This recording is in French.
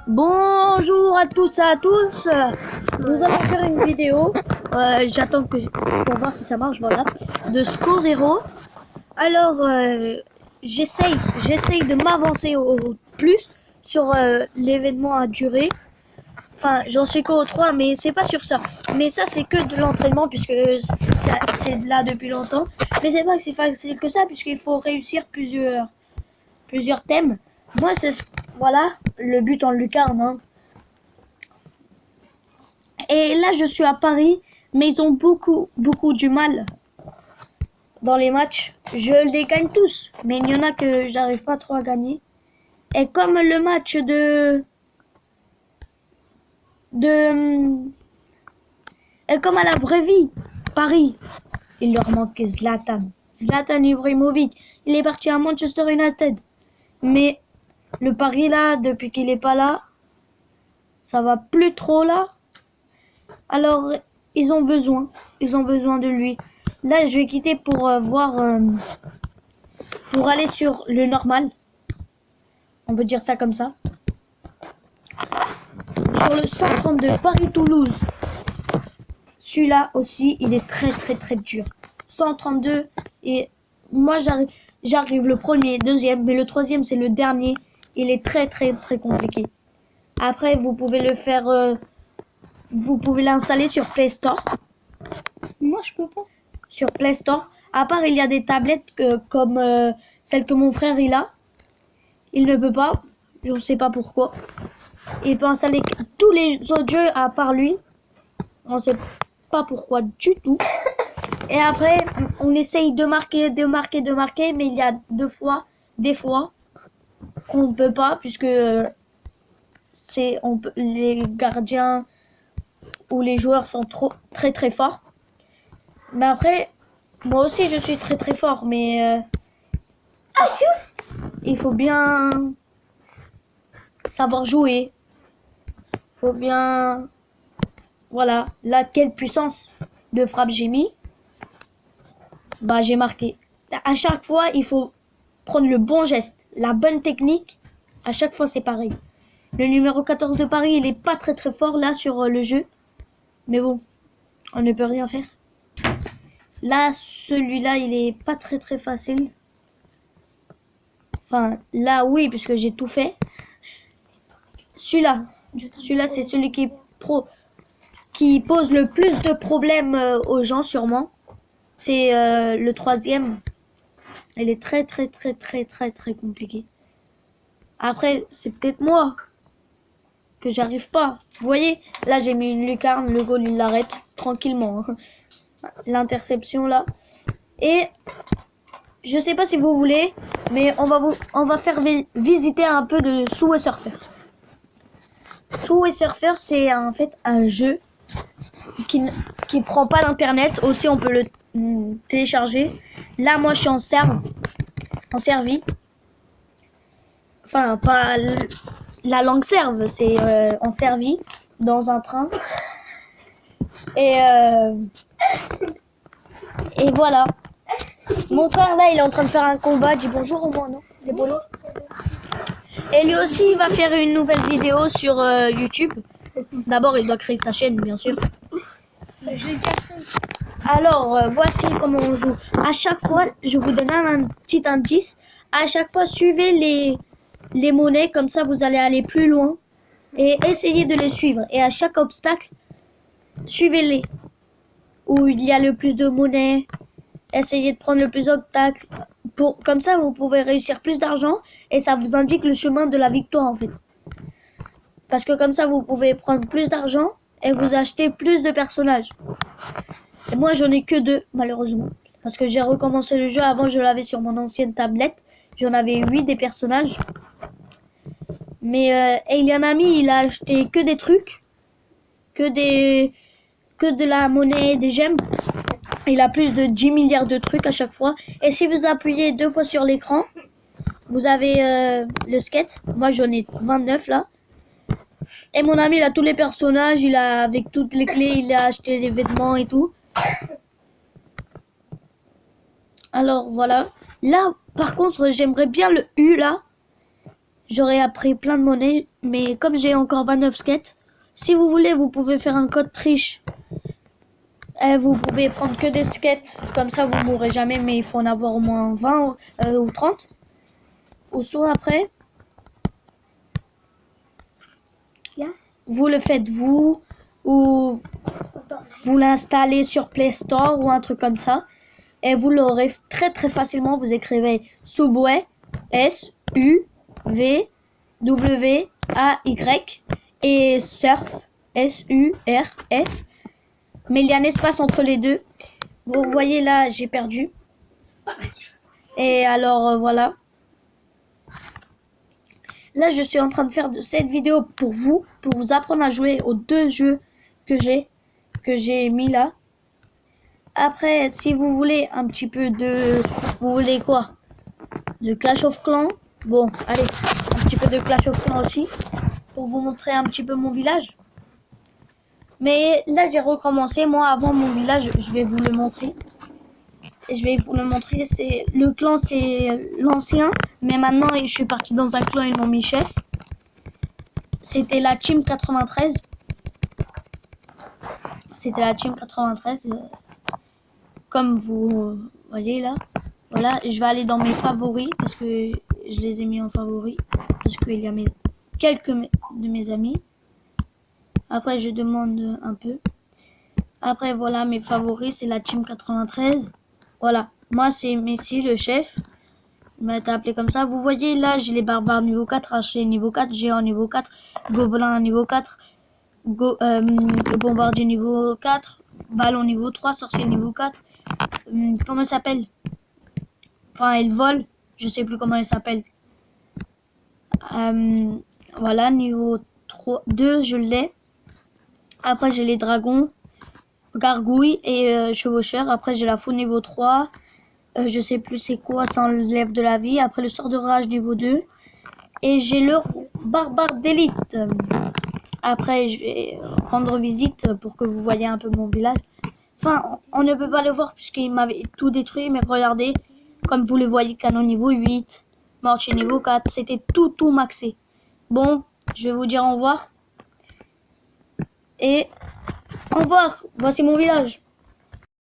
Bonjour à tous et à tous. Nous allons faire une vidéo. J'attends pour voir si ça marche. Voilà, de Score Zero. Alors, j'essaye de m'avancer au plus sur l'événement à durer. Enfin, j'en suis qu'au 3, mais c'est pas sur ça. Mais ça, c'est que de l'entraînement puisque c'est là depuis longtemps. Mais c'est pas que c'est facile que ça puisqu'il faut réussir plusieurs thèmes. Moi, c'est voilà le but en lucarne. Hein. Et là, je suis à Paris, mais ils ont beaucoup du mal dans les matchs. Je les gagne tous, mais il y en a que j'arrive pas trop à gagner. Et comme le match et comme à la vraie vie, Paris, il leur manque Zlatan Ibrahimovic. Il est parti à Manchester United. Mais le Paris là, depuis qu'il est pas là, ça va plus trop là. Alors, ils ont besoin de lui. Là, je vais quitter pour pour aller sur le normal. On peut dire ça comme ça. Sur le 132 Paris-Toulouse. Celui-là aussi, il est très dur. 132 et moi j'arrive le premier, deuxième, mais le troisième c'est le dernier. Il est très compliqué. Après, vous pouvez le faire. Vous pouvez l'installer sur Play Store. Moi, je peux pas. Sur Play Store. À part, il y a des tablettes comme celle que mon frère il a. Il ne peut pas. Je ne sais pas pourquoi. Il peut installer tous les autres jeux à part lui. On ne sait pas pourquoi du tout. Et après, on essaye de marquer. Mais il y a des fois, on ne peut pas puisque les gardiens ou les joueurs sont très forts. Mais après, moi aussi je suis très fort, mais il faut bien savoir jouer. Faut bien, voilà, là quelle puissance de frappe j'ai mis. Bah j'ai marqué. À chaque fois, il faut prendre le bon geste, la bonne technique. À chaque fois, c'est pareil. Le numéro 14 de Paris, il est pas très fort là sur le jeu. Mais bon, on ne peut rien faire. Là, celui-là, il est pas très facile. Enfin, là, oui, puisque j'ai tout fait. Celui-là, c'est celui qui pose le plus de problèmes aux gens, sûrement. C'est le troisième. Il est très compliqué. Après, c'est peut-être moi que j'arrive pas. Vous voyez, là, j'ai mis une lucarne. Le goal, il l'arrête tranquillement. Hein. L'interception, là. Et je sais pas si vous voulez, mais on va faire visiter un peu de Subway Surfer. Subway Surfer, c'est en fait un jeu qui prend pas d'internet. Aussi, on peut le télécharger. Là, moi, je suis en servi. Enfin, pas la langue serve, c'est en servi dans un train. Et voilà. Mon frère là, il est en train de faire un combat. Dis bonjour au moins, non? Les bolos. Et lui aussi, il va faire une nouvelle vidéo sur YouTube. D'abord, il doit créer sa chaîne, bien sûr. Alors, voici comment on joue. À chaque fois, je vous donne un petit indice. À chaque fois, suivez les monnaies. Comme ça, vous allez aller plus loin. Et essayez de les suivre. Et à chaque obstacle, suivez-les. Où il y a le plus de monnaies. Essayez de prendre le plus d'obstacles. Comme ça, vous pouvez réussir plus d'argent. Et ça vous indique le chemin de la victoire, en fait. Parce que comme ça, vous pouvez prendre plus d'argent. Et vous acheter plus de personnages. Et moi, j'en ai que 2, malheureusement. Parce que j'ai recommencé le jeu. Avant, je l'avais sur mon ancienne tablette. J'en avais 8 des personnages. Mais Alien Ami, il a acheté que des trucs. Que de la monnaie, des gemmes. Il a plus de 10 milliards de trucs à chaque fois. Et si vous appuyez 2 fois sur l'écran, vous avez le skate. Moi, j'en ai 29 là. Et mon ami, il a tous les personnages. Il a, avec toutes les clés, il a acheté des vêtements et tout. Alors, voilà. Là, par contre, j'aimerais bien le U, là. j'aurais appris plein de monnaie. Mais comme j'ai encore 29 skates, si vous voulez, vous pouvez faire un code triche. Vous pouvez prendre que des skates, comme ça vous mourrez jamais, mais il faut en avoir au moins 20 ou 30. Ou soit après, vous le faites vous, ou vous l'installez sur Play Store ou un truc comme ça. Et vous l'aurez très très facilement. Vous écrivez Subway, S-U-V-W-A-Y, et Surf, S-U-R-F. Mais il y a un espace entre les deux. Vous voyez là, j'ai perdu. Et alors voilà. Là, je suis en train de faire cette vidéo pour vous apprendre à jouer aux deux jeux que j'ai mis là. Après, si vous voulez un petit peu de... Vous voulez quoi? De Clash of Clans. Bon, allez, un petit peu de Clash of Clans aussi. Pour vous montrer un petit peu mon village. Mais là, j'ai recommencé. Moi, avant mon village, je vais vous le montrer. Je vais vous le montrer. Le clan, c'est l'ancien. Mais maintenant, je suis parti dans un clan, ils m'ont mis chef. C'était la Team 93. C'était la Team 93. Comme vous voyez là. Voilà, je vais aller dans mes favoris parce que je les ai mis en favoris. Parce qu'il y a quelques de mes amis. Après, je demande un peu. Après, voilà, mes favoris, c'est la Team 93. Voilà, moi, c'est Messi, le chef. Il m'a été appelé comme ça. Vous voyez, là, j'ai les barbares niveau 4, archer niveau 4, géant niveau 4, gobelin niveau 4, bombardier niveau 4, ballon niveau 3, sorcier niveau 4. Comment il s'appelle? Enfin, il vole. Je sais plus comment il s'appelle. Voilà, niveau 3, 2, je l'ai. Après, j'ai les dragons, gargouilles et chevaucheurs. Après, j'ai la fou niveau 3. Je sais plus c'est quoi, ça enlève de la vie. Après, le sort de rage niveau 2. Et j'ai le barbare d'élite. Après, je vais rendre visite pour que vous voyez un peu mon village. Enfin, on ne peut pas le voir puisqu'il m'avait tout détruit. Mais regardez, comme vous le voyez, canon niveau 8, mortier niveau 4. C'était tout maxé. Bon, je vais vous dire au revoir. Et au revoir. Voici mon village.